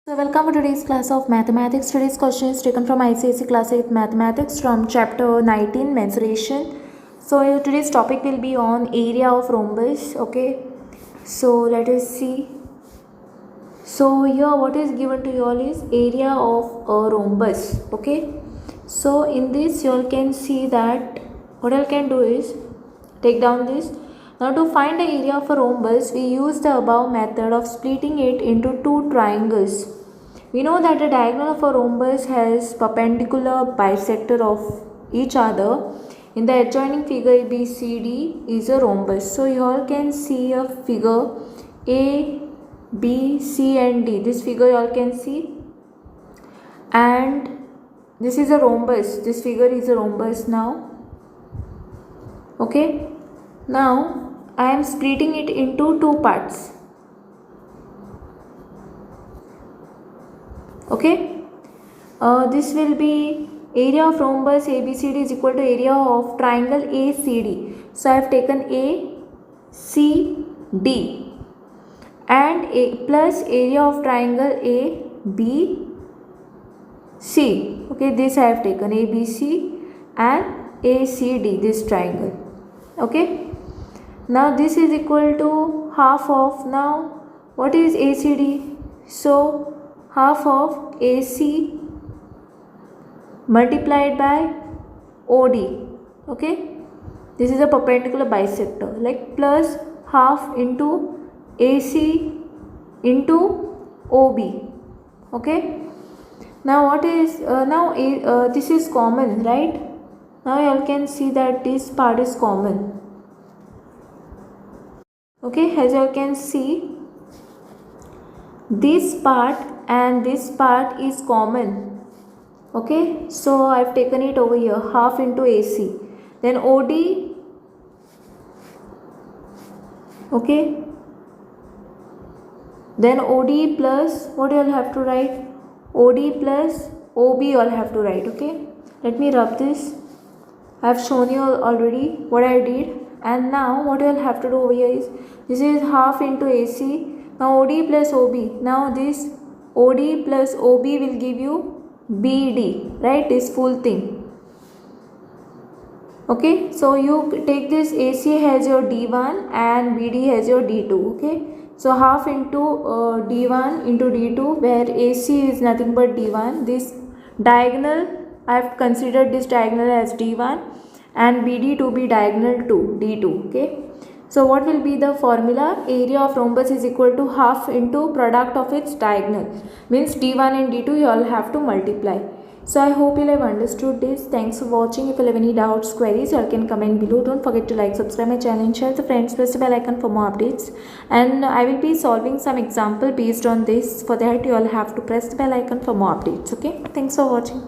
So welcome to today's class of mathematics. Today's question is taken from ICSE class 8 mathematics from chapter 19 menstruation. So today's topic will be on area of rhombus. Okay, so let us see. So here what is given to you all is area of a rhombus. Okay, so in this you all can see that what I can do is take down this. Now to find the area of a rhombus, we use the above method of splitting it into two triangles. We know that the diagonal of a rhombus has perpendicular bisector of each other. In the adjoining figure ABCD is a rhombus. So you all can see a figure A, B, C and D. This figure you all can see, and this is a rhombus. This figure is a rhombus now. Okay. Now I am splitting it into two parts. Okay, this will be area of rhombus ABCD is equal to area of triangle ACD. So I have taken ACD and A plus area of triangle ABC. Okay, this I have taken ABC and ACD, this triangle. Okay, now this is equal to half of, now what is ACD? So half of AC multiplied by OD. Okay, this is a perpendicular bisector, like plus half into AC into OB. Okay, now what is this is common, right? Now you all can see that this part is common. Okay, as you all can see, this part and this part is common. Okay, so I have taken it over here, half into AC, then OD. Okay, then OD plus, what you all have to write? OD plus OB you all have to write. Okay, let me rub this. I have shown you already what I did, and now what you all have to do over here is, this is half into AC. Now OD plus OB. Now this OD plus OB will give you BD, right? This full thing. Okay, so you take this AC has your D1 and BD has your D2. Okay, so half into D1 into D2, where AC is nothing but D1. This diagonal, I have considered this diagonal as D1 and BD to be diagonal to D2. Okay, so what will be the formula? Area of rhombus is equal to half into product of its diagonal, means D1 and D2 you all have to multiply. So I hope you have understood this. Thanks for watching. If you have any doubts, queries, you all can comment below. Don't forget to like, subscribe my channel and share with friends. Press the bell icon for more updates. And I will be solving some example based on this. For that you all have to press the bell icon for more updates. Okay, thanks for watching.